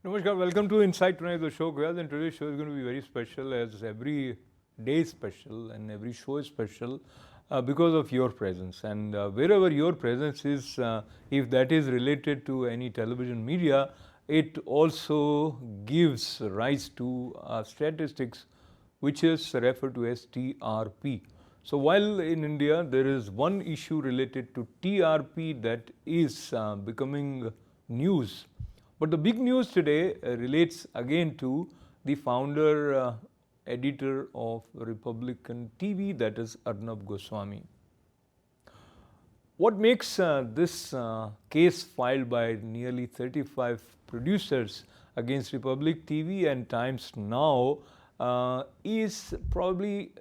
Namaskar, welcome to Insight Tonight, the show, Goyal, and today's show is going to be very special, as every day is special and every show is special because of your presence. And wherever your presence is, if that is related to any television media, it also gives rise to statistics which is referred to as TRP. So while in India there is one issue related to TRP that is becoming news, but the big news today relates again to the founder, editor of Republican TV, that is Arnab Goswami. What makes this case filed by nearly 35 producers against Republic TV and Times Now is probably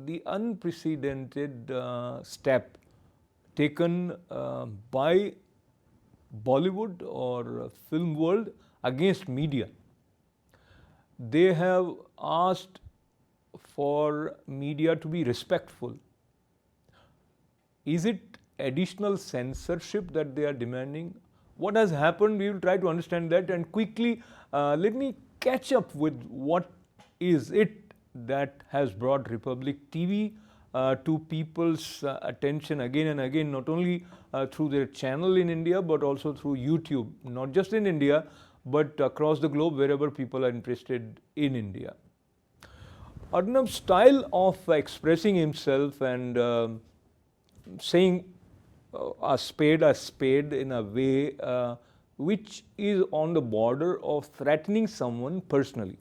the unprecedented step taken by Bollywood or film world against media. They have asked for media to be respectful. Is it additional censorship that they are demanding? What has happened? We will try to understand that, and quickly let me catch up with what is it that has brought Republic TV to people's attention again and again, not only through their channel in India but also through YouTube, not just in India but across the globe wherever people are interested in India. Arnab's style of expressing himself and saying a spade in a way which is on the border of threatening someone personally,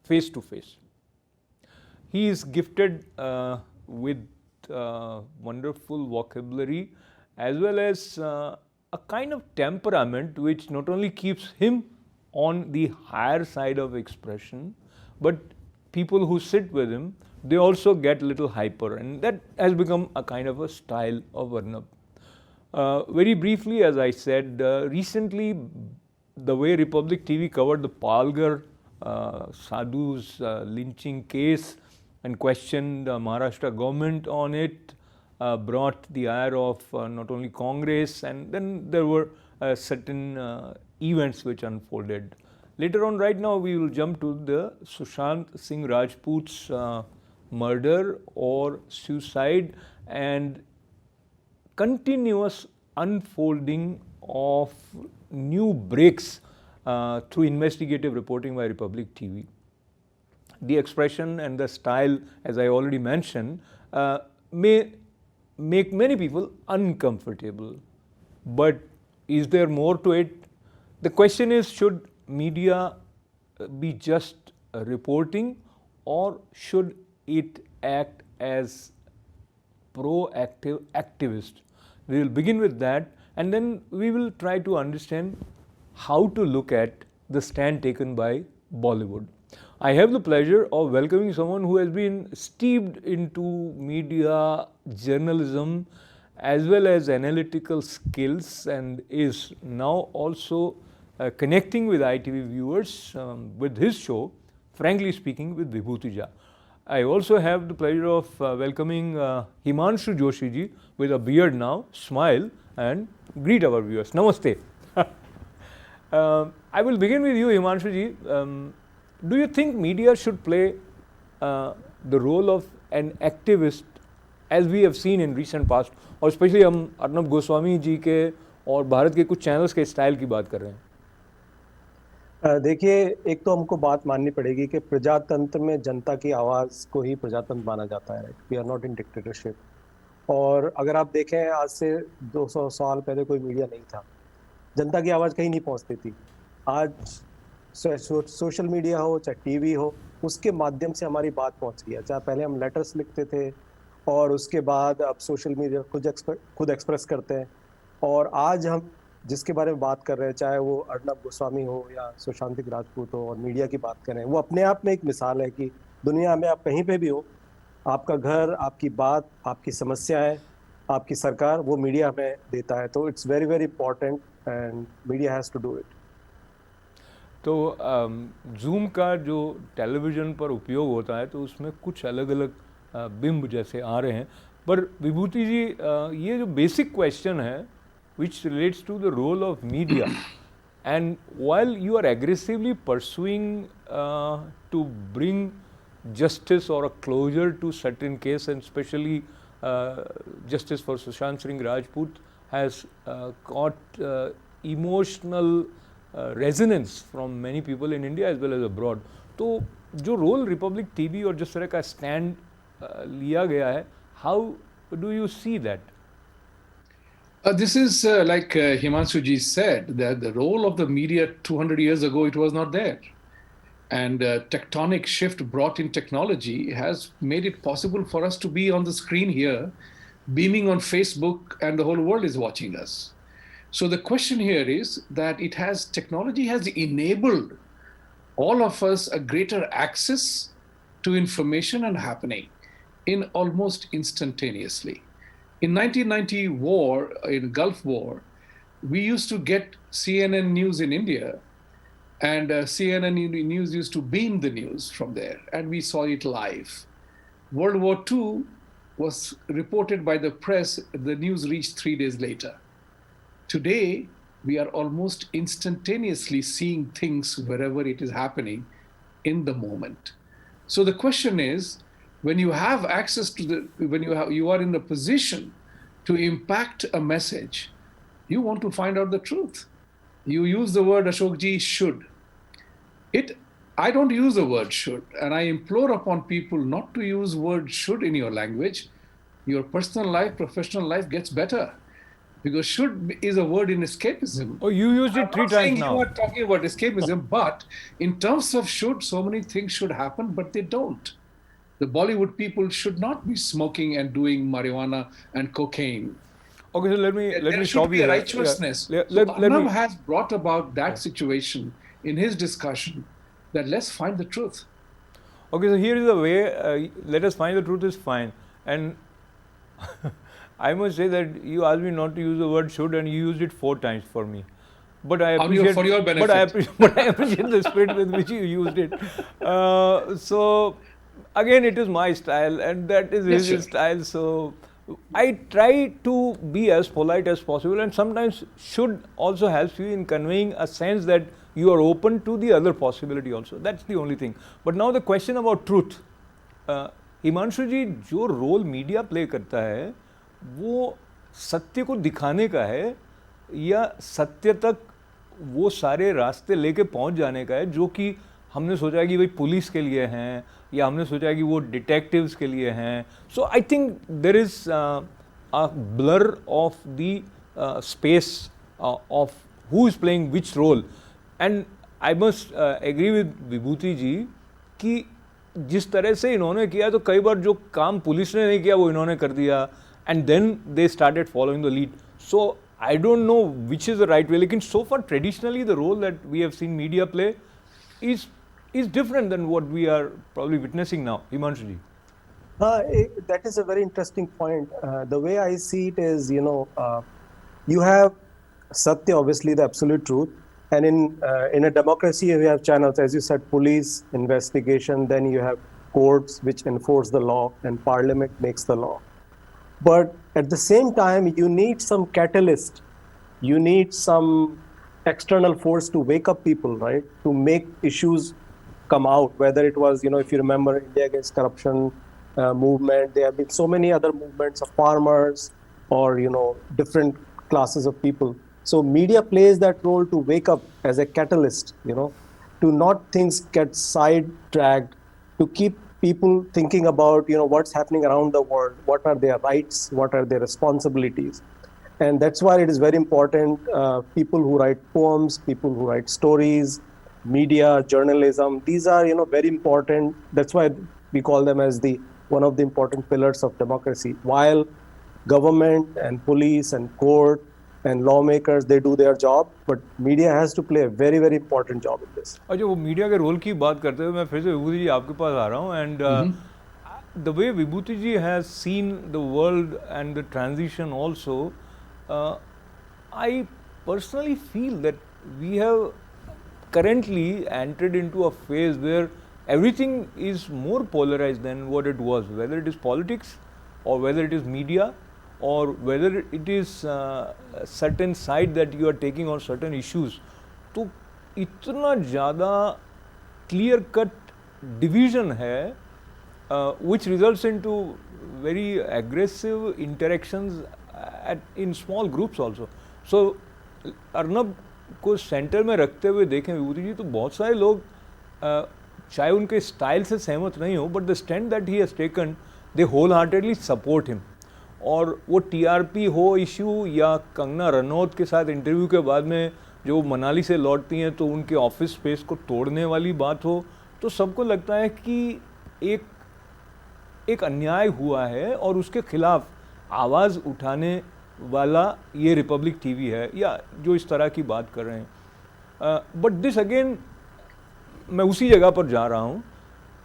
face to face. He is gifted with wonderful vocabulary as well as a kind of temperament which not only keeps him on the higher side of expression, but people who sit with him, they also get a little hyper, and that has become a kind of a style of Arnab. Very briefly, as I said, recently the way Republic TV covered the Palghar Sadhu's lynching case and questioned the Maharashtra government on it, brought the ire of not only Congress, and then there were certain events which unfolded. Later on, right now, we will jump to the Sushant Singh Rajput's murder or suicide and continuous unfolding of new breaks through investigative reporting by Republic TV. The expression and the style, as I already mentioned, may make many people uncomfortable. But is there more to it? The question is, should media be just reporting, or should it act as proactive activist? We will begin with that, and then we will try to understand how to look at the stand taken by Bollywood. I have the pleasure of welcoming someone who has been steeped into media journalism as well as analytical skills and is now also connecting with ITV viewers with his show, Frankly Speaking with Vibhuti Jha. I also have the pleasure of welcoming Himanshu Joshi ji with a beard now, smile and greet our viewers. Namaste. I will begin with you, Himanshu ji. Do you think media should play the role of an activist as we have seen in recent past, और specially हम अर्नब गोस्वामी जी के और भारत के कुछ channels के style की बात कर रहे हैं? देखिए, एक तो हमको बात माननी पड़ेगी कि प्रजातंत्र में जनता की आवाज़ को ही प्रजातंत्र माना जाता है. We are not in dictatorship. और अगर आप देखें, आज से 200 साल पहले कोई मीडिया नहीं था, जनता की आवाज़ कहीं नहीं पहुंचती थी. आज सोशल मीडिया हो चाहे टीवी हो, उसके माध्यम से हमारी बात पहुंच गई है. चाहे पहले हम लेटर्स लिखते थे और उसके बाद अब सोशल मीडिया खुद एक्सप्रेस करते हैं. और आज हम जिसके बारे में बात कर रहे हैं, चाहे वो अर्नब गोस्वामी हो या सुशांत सिंह राजपूत हो, और मीडिया की बात करें, वो अपने आप में एक मिसाल है कि दुनिया में आप कहीं पे भी हो, आपका घर, आपकी बात, आपकी समस्याएं, आपकी सरकार, वो मीडिया हमें देता है. तो it's very very important and media has to do it. तो जूम का जो टेलीविज़न पर उपयोग होता है तो उसमें कुछ अलग अलग बिंब जैसे आ रहे हैं, पर विभूति जी ये जो बेसिक क्वेश्चन है which relates to the role of media, And while you are aggressively pursuing to bring justice or a closure to certain case, and especially justice for Sushant Singh Rajput has got emotional resonance from many people in India as well as abroad. तो जो role Republic TV और जिस तरह का stand लिया गया है, how do you see that? This is like Himanshu ji said, that the role of the media 200 years ago, it was not there. And tectonic shift brought in technology has made it possible for us to be on the screen here, beaming on Facebook, and the whole world is watching us. So the question here is that technology has enabled all of us a greater access to information and happening in almost instantaneously. In 1990 war, in Gulf War, we used to get CNN News in India, and CNN News used to beam the news from there, and we saw it live. World War II was reported by the press, the news reached 3 days later. Today, we are almost instantaneously seeing things wherever it is happening in the moment. So the question is, when you have access to when you are in a position to impact a message, you want to find out the truth. You use the word, Ashok ji, should. I don't use the word should, and I implore upon people not to use word should in your language. Your personal life, professional life gets better. Because should is a word in escapism. Oh, you used it 3 times now. You are talking about escapism, but in terms of should, so many things should happen, but they don't. The Bollywood people should not be smoking and doing marijuana and cocaine. Okay, so let me there stop should be you a here. righteousness. Yeah. So Arnab has brought about that situation in his discussion, that let's find the truth. Okay, so here is the way, let us find the truth is fine. And I must say that you asked me not to use the word should, and you used it 4 times for me. But I appreciate, for your benefit. But I appreciate the spirit with which you used it. So again, it is my style, and that is his style. So I try to be as polite as possible, and sometimes should also helps you in conveying a sense that you are open to the other possibility also. That's the only thing. But now the question about truth. Himanshu ji, जो role media play करता है वो सत्य को दिखाने का है या सत्य तक वो सारे रास्ते लेके पहुंच जाने का है, जो कि हमने सोचा है कि भाई पुलिस के लिए हैं या हमने सोचा है कि वो डिटेक्टिव्स के लिए हैं. So I think there is a blur of the space of who is playing which role. And I must agree with Vibhuti ji कि जिस तरह से इन्होंने किया, तो कई बार जो काम पुलिस ने नहीं किया वो इन्होंने कर दिया, and then they started following the lead. So I don't know which is the right way. Lekin so far traditionally the role that we have seen media play is different than what we are probably witnessing now. Himanshu ji. That is a very interesting point. The way I see it is, you have Satya, obviously the absolute truth, and in a democracy you have channels, as you said, police, investigation, then you have courts which enforce the law, and parliament makes the law. But at the same time, you need some catalyst. You need some external force to wake up people, right? To make issues come out, whether it was, if you remember India Against Corruption movement, there have been so many other movements of farmers or, different classes of people. So media plays that role to wake up as a catalyst, to not things get sidetracked, to keep people thinking about, what's happening around the world, what are their rights, what are their responsibilities. And that's why it is very important, people who write poems, people who write stories, media, journalism, these are, very important. That's why we call them as one of the important pillars of democracy. While government and police and court and lawmakers, they do their job, but media has to play a very, very important job in this. अच्छा, वो media के role की बात करते हुए मैं फिर से विभूति जी आपके पास आ रहा हूँ. And the way Vibhuti ji has seen the world and the transition also, I personally feel that we have currently entered into a phase where everything is more polarized than what it was, whether it is politics or whether it is media or whether it is a certain side that you are taking on certain issues. तो इतना ज़्यादा clear cut division है which results into very aggressive interactions in small groups also. So Arnab को centre में रखते हुए देखें विभूति जी तो बहुत सारे लोग चाहे उनके स्टाइल से सहमत नहीं हो but the stand that he has taken they wholeheartedly support him. और वो टीआरपी हो इशू या कंगना रनौत के साथ इंटरव्यू के बाद में जो मनाली से लौटती हैं तो उनके ऑफिस स्पेस को तोड़ने वाली बात हो, तो सबको लगता है कि एक अन्याय हुआ है और उसके खिलाफ आवाज़ उठाने वाला ये रिपब्लिक टीवी है या जो इस तरह की बात कर रहे हैं. बट दिस अगेन मैं उसी जगह पर जा रहा हूँ,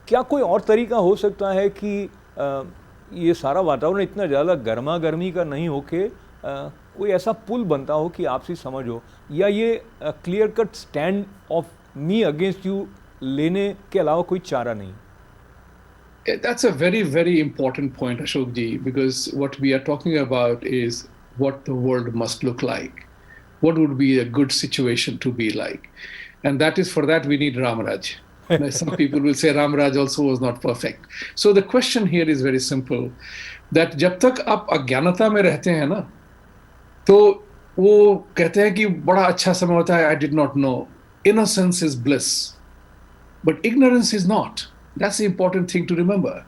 क्या कोई और तरीका हो सकता है कि ये सारा वातावरण इतना ज़्यादा गर्मा गर्मी का नहीं हो के कोई ऐसा पुल बनता हो कि आपसी समझ हो, या ये clear cut stand of me against you लेने के अलावा कोई चारा नहीं? That's a very, very important point, Ashok ji, because what we are talking about is what the world must look like. What would be a good situation to be like? And that is for that we need Ramaraj. Some people will say Ramaraj also was not perfect. So the question here is very simple, that जब तक आप अज्ञानता में रहते हैं ना, तो वो कहते हैं कि बड़ा अच्छा समय होता है, I did not know. Innocence is bliss, but ignorance is not. That's the important thing to remember.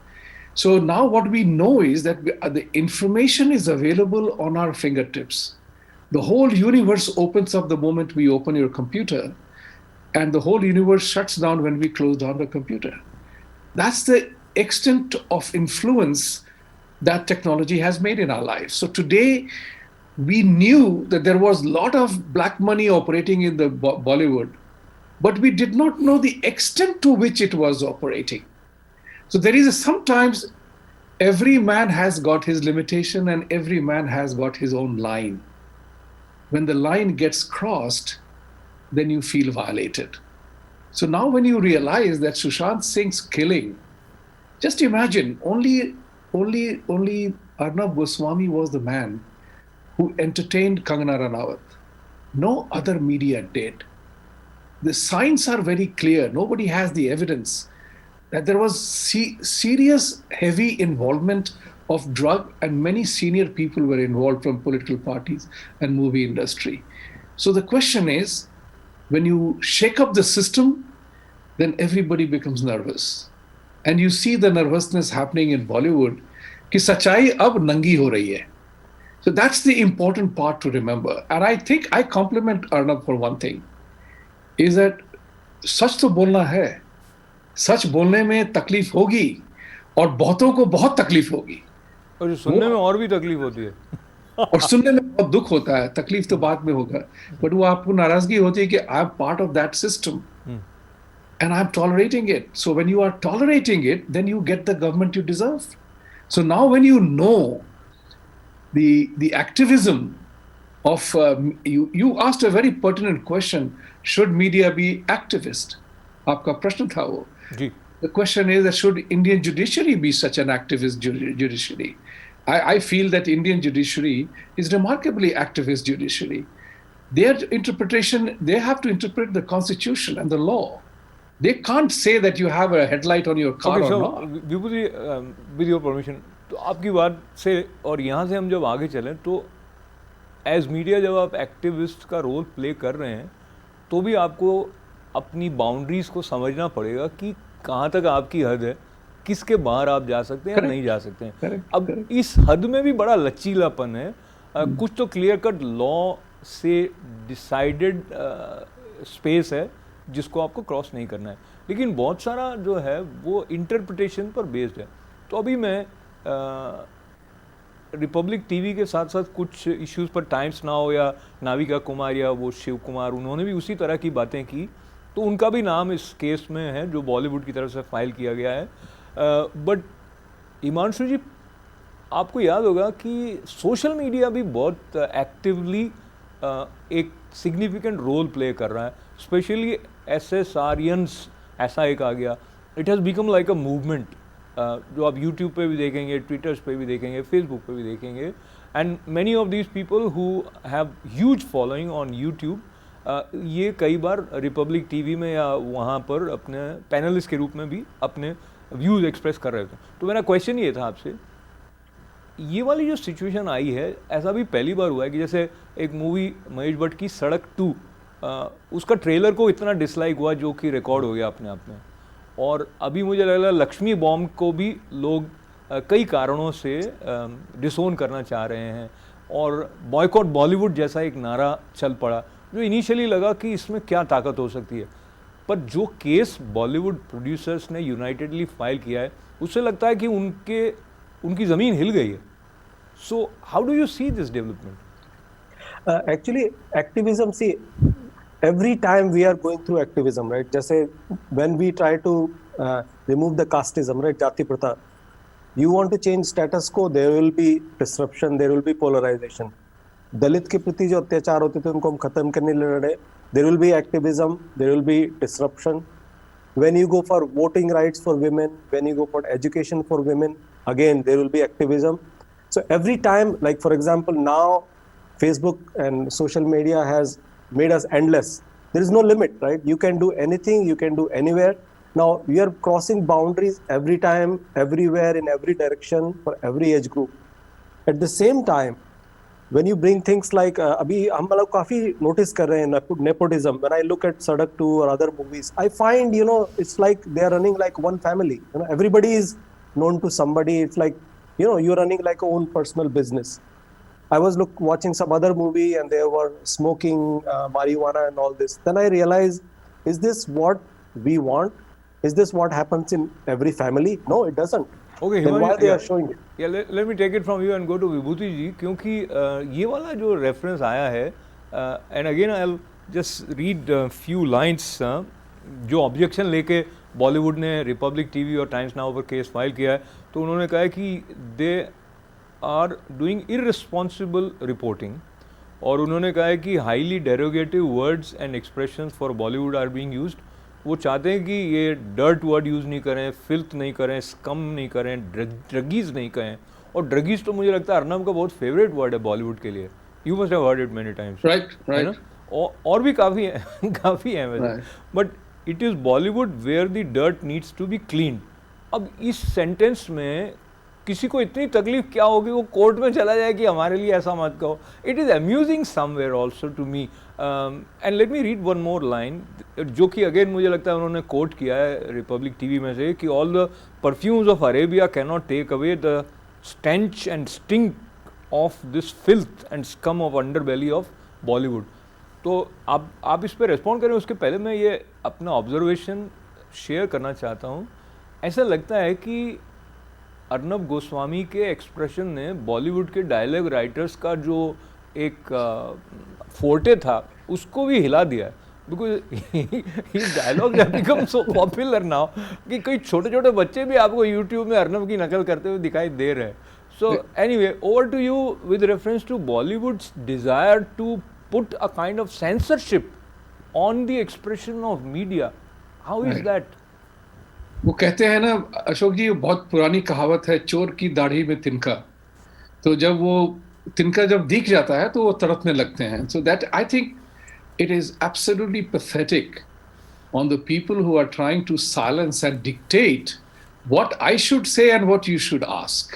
So now what we know is that the information is available on our fingertips. The whole universe opens up the moment we open your computer, and the whole universe shuts down when we close down the computer. That's the extent of influence that technology has made in our lives. So today, we knew that there was a lot of black money operating in the Bollywood, but we did not know the extent to which it was operating. So there is sometimes every man has got his limitation and every man has got his own line. When the line gets crossed, then you feel violated. So now when you realize that Sushant Singh's killing, just imagine only Arnab Goswami was the man who entertained Kangana Ranaut. No other media did. The signs are very clear. Nobody has the evidence that there was serious, heavy involvement of drug, and many senior people were involved from political parties and movie industry. So the question is, when you shake up the system, then everybody becomes nervous. And you see the nervousness happening in Bollywood, कि सच्चाई अब नंगी हो रही है. So that's the important part to remember. And I think I compliment Arnab for one thing, is that सच तो बोलना है, सच बोलने में तकलीफ होगी और बहुतों को बहुत तकलीफ होगी, और सुनने में और भी तकलीफ होती है और सुनने में बहुत दुख होता है. तकलीफ तो बाद में होगा, बट वो आपको नाराजगी होती है कि I am part of that system and I'm tolerating it. So when you are tolerating it, then you get the government you deserve. So now when you know the activism of you asked a very pertinent question, should media be activist? आपका प्रश्न था वो. The question is that should Indian judiciary be such an activist judiciary? I feel that Indian judiciary is remarkably activist judiciary. Their interpretation, they have to interpret the constitution and the law. They can't say that you have a headlight on your car or not. Vibhuti, with your permission, तो आपकी बात से और यहाँ से हम जब आगे चलें तो एज मीडिया जब आप एक्टिविस्ट का रोल प्ले कर रहे हैं तो भी आपको अपनी बाउंड्रीज को समझना पड़ेगा कि कहाँ तक आपकी हद है, किसके बाहर आप जा सकते हैं या नहीं जा सकते हैं. अब इस हद में भी बड़ा लचीलापन है. कुछ तो क्लियर कट लॉ से डिसाइडेड स्पेस है जिसको आपको क्रॉस नहीं करना है, लेकिन बहुत सारा जो है वो इंटरप्रिटेशन पर बेस्ड है. तो अभी मैं रिपब्लिक टीवी के साथ साथ कुछ इश्यूज़ पर टाइम्स नाउ या नाविका कुमार या वो शिव कुमार, उन्होंने भी उसी तरह की बातें की, तो उनका भी नाम इस केस में है जो बॉलीवुड की तरफ से फाइल किया गया है. बट हिमांशु जी, आपको याद होगा कि सोशल मीडिया भी बहुत एक्टिवली एक सिग्निफिकेंट रोल प्ले कर रहा है, स्पेशली SSRians ऐसा एक आ गया. It has become like a movement जो आप यूट्यूब पे भी देखेंगे, ट्विटर्स पे भी देखेंगे, फेसबुक पे भी देखेंगे. And many of these people who have huge following on YouTube ये कई बार रिपब्लिक टीवी में या वहाँ पर अपने पैनलिस्ट के रूप में भी अपने व्यूज़ एक्सप्रेस कर रहे थे। तो मेरा क्वेश्चन ये था आपसे, ये वाली जो सिचुएशन आई है, ऐसा भी पहली बार हुआ है कि जैसे एक मूवी महेश भट्ट की सड़क 2, उसका ट्रेलर को इतना डिसलाइक हुआ जो कि रिकॉर्ड हो गया अपने आप में, और अभी मुझे लग रहा है लक्ष्मी बॉम्ब को भी लोग कई कारणों से डिसोन करना चाह रहे हैं, और बॉयकॉट बॉलीवुड जैसा एक नारा चल पड़ा जो इनिशियली लगा कि इसमें क्या ताकत हो सकती है, पर जो केस बॉलीवुड प्रोड्यूसर्स ने यूनाइटेडली फाइल किया है उससे लगता है कि उनकी ज़मीन हिल गई है। So how do you see this development? Actually, activism, see, every time we are going through activism, right? जैसे when we try to remove the casteism, right? जाति प्रथा, you want to change status quo, there will be disruption, there will be polarization. दलित के प्रति जो अत्याचार होते थे उनको हम खत्म करने लड़ रहे, there will be activism, there will be disruption. When you go for voting rights for women, when you go for education for women, again there will be activism. So every time, like for example, now Facebook and social media has made us endless. There is no limit, right? You can do anything, you can do anywhere. Now we are crossing boundaries every time, everywhere, in every direction, for every age group. At the same time, when you bring things like अभी हम लोग काफी notice कर रहे हैं nepotism. When I look at Sadak 2 or other movies, I find, you know, it's like they are running like one family. You know, everybody is known to somebody. It's like, you know, you're running like your own personal business. I was watching some other movie and they were smoking marijuana and all this. Then I realized, is this what we want? Is this what happens in every family? No, it doesn't. Okay, then why they are showing it? Yeah, let me take it from you and go to विभूति जी, क्योंकि ये वाला जो reference आया है, and again I will just read few lines जो objection लेके बॉलीवुड ने Republic TV और टाइम्स नाउ पर केस फाइल किया है, तो उन्होंने कहा है कि they are doing irresponsible reporting, और उन्होंने कहा है कि highly derogatory words and expressions for Bollywood are being used. वो चाहते हैं कि ये डर्ट वर्ड यूज़ नहीं करें, फिल्थ नहीं करें, स्कम नहीं करें, ड्रगीज़ नहीं कहें, और ड्रगीज़ तो मुझे लगता है अर्नब का बहुत फेवरेट वर्ड है बॉलीवुड के लिए। You must have heard it many times, right ना? और भी काफ़ी है काफ़ी है वैसे, but it is Bollywood where the dirt needs to be clean. अब इस सेंटेंस में किसी को इतनी तकलीफ क्या होगी वो कोर्ट में चला जाए कि हमारे लिए ऐसा मत कहो। It is amusing somewhere also to me, and let me read one more line जो कि अगेन मुझे लगता है उन्होंने कोट किया है रिपब्लिक टीवी में से, कि all the perfumes of Arabia can not take away the stench and stink of this filth and scum of underbelly of Bollywood. तो आप इस पर रेस्पॉन्ड करें, उसके पहले मैं ये अपना ऑब्जर्वेशन शेयर करना चाहता हूँ। ऐसा लगता है कि अर्नब गोस्वामी के एक्सप्रेशन ने बॉलीवुड के डायलॉग राइटर्स का जो एक फोर्टे था उसको भी हिला दिया है, because dialogue have become so popular now कि कई छोटे छोटे बच्चे भी आपको यूट्यूब में अर्नब की नकल करते हुए दिखाई दे रहे हैं। So anyway, over to you with reference to Bollywood's desire to put a kind of censorship on the expression of media, how is that? वो कहते हैं ना अशोक जी, बहुत पुरानी कहावत है, चोर की दाढ़ी में तिनका। तो जब वो तिनका जब दिख जाता है तो वो तड़पने लगते हैं। So that I think it is absolutely pathetic on the people who are trying to silence and dictate what I should say and what you should ask.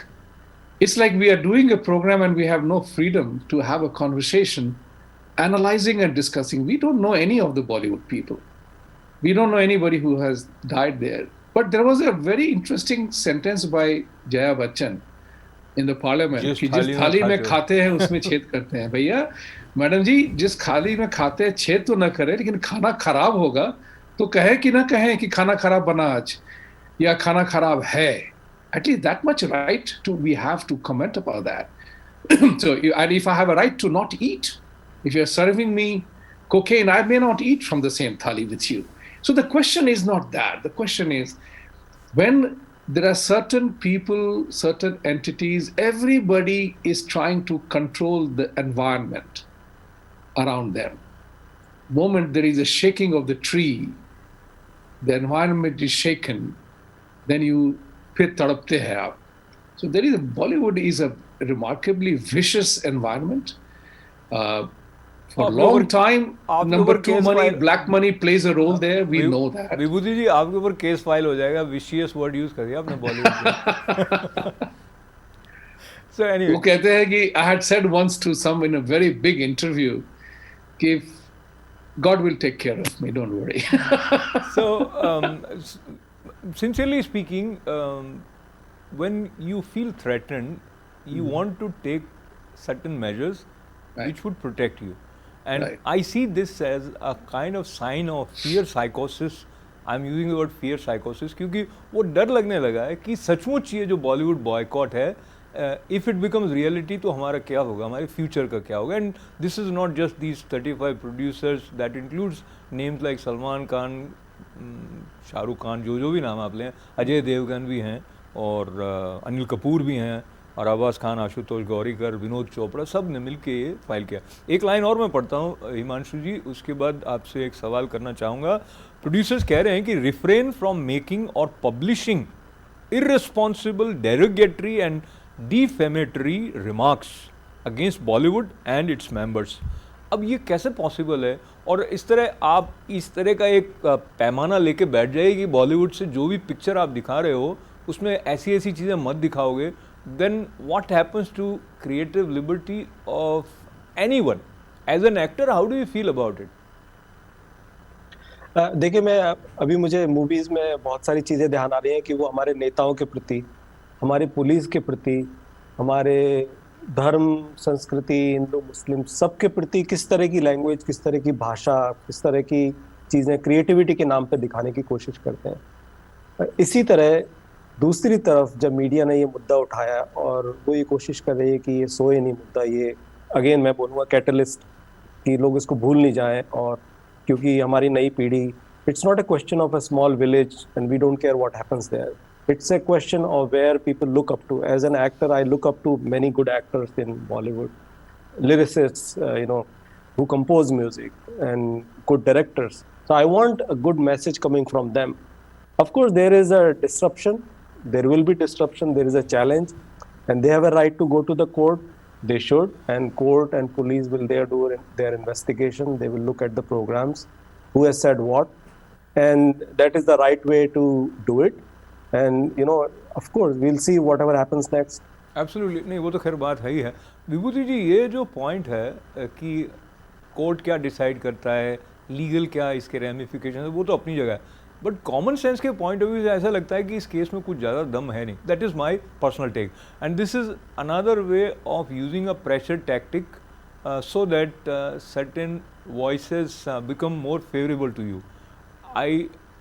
It's like we are doing a program and we have no freedom to have a conversation, analyzing and discussing. We don't know any of the Bollywood people. We don't know anybody who has died there. But there was a very interesting sentence by Jaya Bachchan in the parliament कि जिस थाली में खाते हैं उसमें छेद करते हैं। भैया मैडम जी, जिस थाली में खाते हैं छेद तो ना करें, लेकिन खाना खराब होगा तो कहे कि ना कहें कि खाना खराब बना आज या खाना खराब है। At least that much right to we have to comment about that. So and if I have a right to not eat, if you're serving me cocaine, I may not eat from the same thali with you. So the question is not that. The question is, when there are certain people, certain entities, everybody is trying to control the environment around them. The moment there is a shaking of the tree, the environment is shaken, then you फिर तड़पते हैं आप. So there is Bollywood is a remarkably vicious environment. For a आपके long ऊपर time, आपके number ऊपर two case money, file black money plays a role there. We know that. विभूति जी आपके ऊपर case file हो जाएगा, विशियस वर्ड यूज कर दिया आपने बॉलीवुड के। सो वो एनीवे, कहते हैं कि I had said once to some in a very big interview कि God will take care of me, don't worry. so sincerely speaking, when you feel threatened, you want to take certain measures Right. which would protect you. And Right. I see this as a kind of sign of fear psychosis. I'm using the word fear psychosis क्योंकि वो डर लगने लगा है कि सचमुच ये जो बॉलीवुड बॉयकॉट है, इफ़ इट बिकम्स रियलिटी तो हमारा क्या होगा, हमारे फ्यूचर का क्या होगा. And this is not just these 35 producers, that includes names like Salman Khan, Shahrukh Khan, जो भी नाम आप लें, अजय देवगन भी हैं, और अनिल कपूर भी हैं, और अब्बास खान, आशुतोष गौरीकर, विनोद चोपड़ा, सब ने मिल के ये फाइल किया. एक लाइन और मैं पढ़ता हूँ हिमांशु जी, उसके बाद आपसे एक सवाल करना चाहूँगा. प्रोड्यूसर्स कह रहे हैं कि रिफ्रेन फ्रॉम मेकिंग और publishing irresponsible, derogatory and defamatory remarks against Bollywood and its members. अब ये कैसे पॉसिबल है? और इस तरह आप इस तरह का एक पैमाना लेके बैठ जाइए कि बॉलीवुड से जो भी पिक्चर आप दिखा रहे हो उसमें ऐसी ऐसी चीज़ें मत दिखाओगे, then what happens to creative liberty of anyone? As an actor, how do you feel about it? देखिए, मैं अभी मुझे मूवीज में बहुत सारी चीजें ध्यान आ रही हैं कि वो हमारे नेताओं के प्रति, हमारी पुलिस के प्रति, हमारे धर्म, संस्कृति, हिंदू मुस्लिम सबके प्रति किस तरह की लैंग्वेज, किस तरह की भाषा, किस तरह की चीजें क्रिएटिविटी के नाम पे दिखाने की कोशिश करते हैं. इसी तरह दूसरी तरफ जब मीडिया ने ये मुद्दा उठाया और वो ये कोशिश कर रही है कि ये सोए नहीं मुद्दा, ये अगेन मैं बोलूँगा कैटलिस्ट, कि लोग इसको भूल नहीं जाएं. और क्योंकि हमारी नई पीढ़ी, it's not a question of a small village and we don't care what happens there. It's a question of where people look up to. As an actor, I look up to many good actors in Bollywood, lyricists, who compose music, and good directors. So I want a good message coming from them. Of course, there is a disruption. There will be disruption. There is a challenge, and they have a right to go to the court. They should, and court and police will there do their investigation. They will look at the programs, who has said what, and that is the right way to do it. And of course we'll see whatever happens next. Absolutely, नहीं वो तो खैर बात है ही है. विभूति जी, ये जो point है कि कोर्ट क्या डिसाइड करता है, लीगल क्या इसके रेमिफिकेशन है, वो तो अपनी जगह है, बट कॉमन सेंस के पॉइंट ऑफ व्यू से ऐसा लगता है कि इस केस में कुछ ज़्यादा दम है नहीं. That is my personal take, and this is another way of using a pressure tactic so that certain voices become more favorable to you.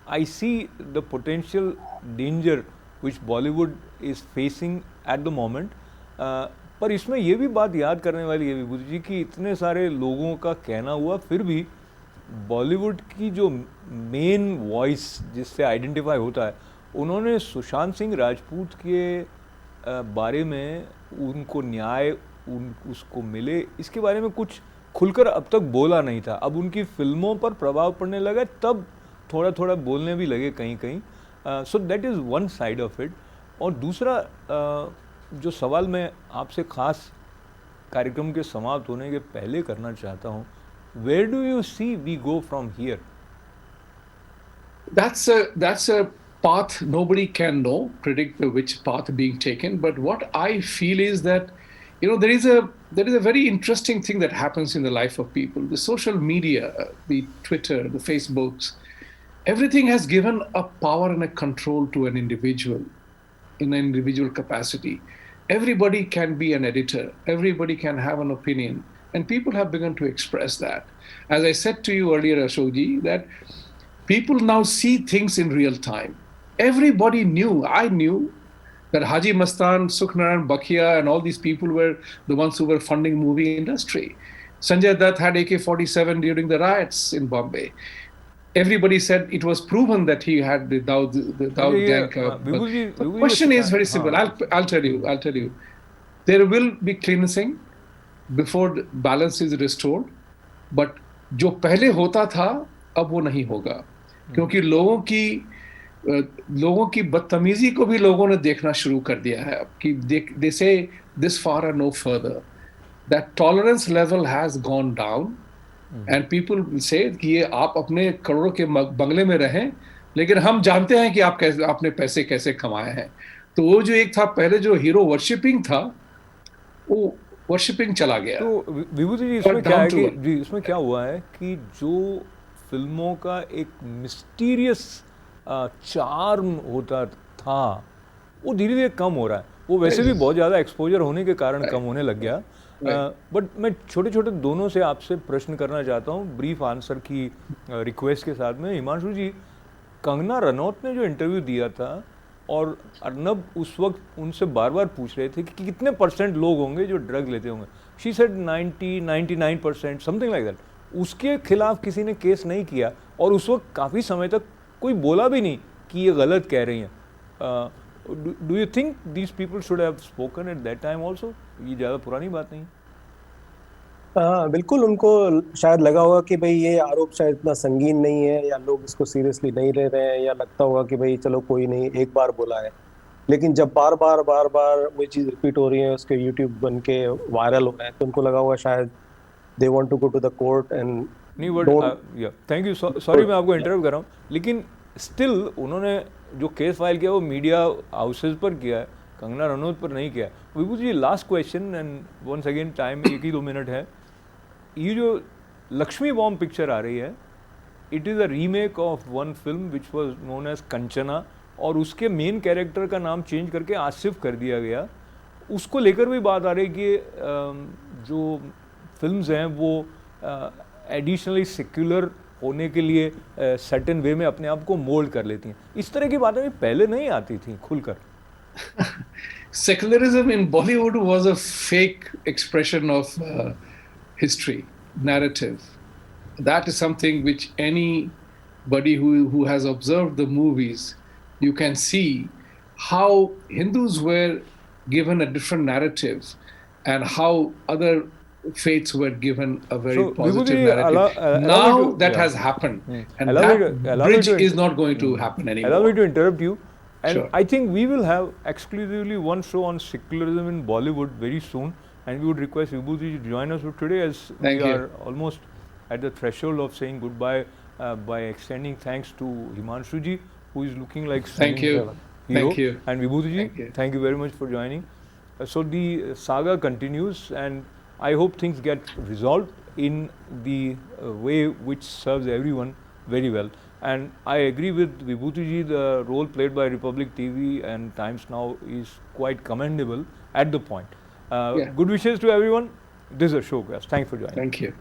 I see the potential danger which Bollywood is facing at the moment. पर इसमें ये भी बात याद करने वाली है विभूति जी कि इतने सारे लोगों का कहना हुआ, फिर भी बॉलीवुड की जो मेन वॉइस जिससे आइडेंटिफाई होता है, उन्होंने सुशांत सिंह राजपूत के बारे में, उनको न्याय उसको मिले, इसके बारे में कुछ खुलकर अब तक बोला नहीं था. अब उनकी फिल्मों पर प्रभाव पड़ने लगा, तब थोड़ा थोड़ा बोलने भी लगे कहीं कहीं. So that is one side of it. और दूसरा जो सवाल मैं आपसे ख़ास कार्यक्रम के समाप्त होने के पहले करना चाहता हूँ, where do you see we go from here? That's a path nobody can know, predict which path being taken. But what I feel is that there is a very interesting thing that happens in the life of people. The social media, the Twitter, the Facebooks, everything has given a power and a control to an individual in an individual capacity. Everybody can be an editor. Everybody can have an opinion. And people have begun to express that. As I said to you earlier, Ashokji, that people now see things in real time. Everybody knew, I knew, that Haji Mastan, Sukhnarayan Bakhia, and all these people were the ones who were funding movie industry. Sanjay Dutt had AK-47 during the riots in Bombay. Everybody said it was proven that he had the Daud gang. The question is very simple. I'll tell you. There will be cleansing before the balance is restored. But जो पहले होता था, अब वो नहीं होगा, क्योंकि लोगों की बदतमीजी को भी लोगों ने देखना शुरू कर दिया है कि they say this far and no further. That tolerance level has gone down, and people से कि ये आप अपने करोड़ों के बंगले में रहें, लेकिन हम जानते हैं कि आप कैसे आपने पैसे कैसे कमाए हैं। तो वो जो एक था पहले जो हीरो वर्शिपिंग था, वो वर्शिपिंग चला गया। तो विभूति जी, But इसमें क्या down है to कि earth. जी इसमें क्या हुआ है कि जो फिल्मों का एक मिस्टीरियस चार्म होता था, वो धीरे धीरे कम हो रहा है। वो वैसे भी बहुत ज़्यादा एक्सपोजर होने के कारण कम होने लग गया। बट मैं छोटे छोटे दोनों से आपसे प्रश्न करना चाहता हूँ ब्रीफ आंसर की रिक्वेस्ट के साथ में। हिमांशु जी, कंगना रनौत ने जो इंटरव्यू दिया था और अर्नब उस वक्त उनसे बार बार पूछ रहे थे कि कितने % लोग होंगे जो ड्रग लेते होंगे, she said 99% something like that. उसके खिलाफ किसी ने केस नहीं किया और उस वक्त काफ़ी समय तक कोई बोला भी नहीं कि ये गलत कह रही हैं। Do you think these people should have spoken at that time also? ये ज़्यादा पुरानी बात नहीं। हाँ बिल्कुल, उनको शायद लगा होगा कि भाई ये आरोप शायद इतना संगीन नहीं है, या लोग इसको सीरियसली नहीं ले रहे हैं, या लगता होगा कि भाई चलो कोई नहीं, एक बार बोला है। लेकिन जब बार बार वही चीज रिपीट हो रही है, उसके यूट्यूब बन के वायरल हो रहे हैं, तो उनको लगा होगा शायद they want to go to the court and नहीं, बट थैंक यू, सॉरी मैं आपको इंटरव्यू कर रहा हूँ, लेकिन स्टिल उन्होंने जो केस फाइल किया वो मीडिया हाउसेज पर किया है, कंगना रनौत पर नहीं किया है। Vibhuti ji, last question and once again time 1 ही 2 मिनट है। ये जो लक्ष्मी बॉम्ब पिक्चर आ रही है, it is a remake of one film which was known as Kanchana, और उसके मेन कैरेक्टर का नाम चेंज करके आसिफ कर दिया गया। उसको लेकर भी बात आ रही है कि जो फिल्म्स हैं वो एडिशनली सेक्युलर होने के लिए सर्टेन वे में अपने आप को मोल्ड कर लेती हैं। इस तरह की बातें भी पहले नहीं आती थी खुलकर। Secularism in Bollywood was a fake expression of history, narrative. That is something which anybody who has observed the movies, you can see how Hindus were given a different narrative and how other faiths were given a very positive Vibhuti, narrative. allow Now me to, that yeah. has happened, and Allow me that to- allow me bridge to- is not going to happen Allow me anymore. to interrupt you. And Sure. I think we will have exclusively one show on secularism in Bollywood very soon, and we would request Vibhuti to join us for today, as Thank we you. are almost at the threshold of saying goodbye by extending thanks to Himanshu ji, who is looking like Thank swinging you. hero. Thank you. And Vibhuti ji, Thank you. very much for joining. So the saga continues, and I hope things get resolved in the way which serves everyone very well. And I agree with Vibhuti ji, the role played by Republic TV and Times Now is quite commendable at the point. Yeah. Good wishes to everyone. This is Ashok Vyas. Thanks for joining. Thank you.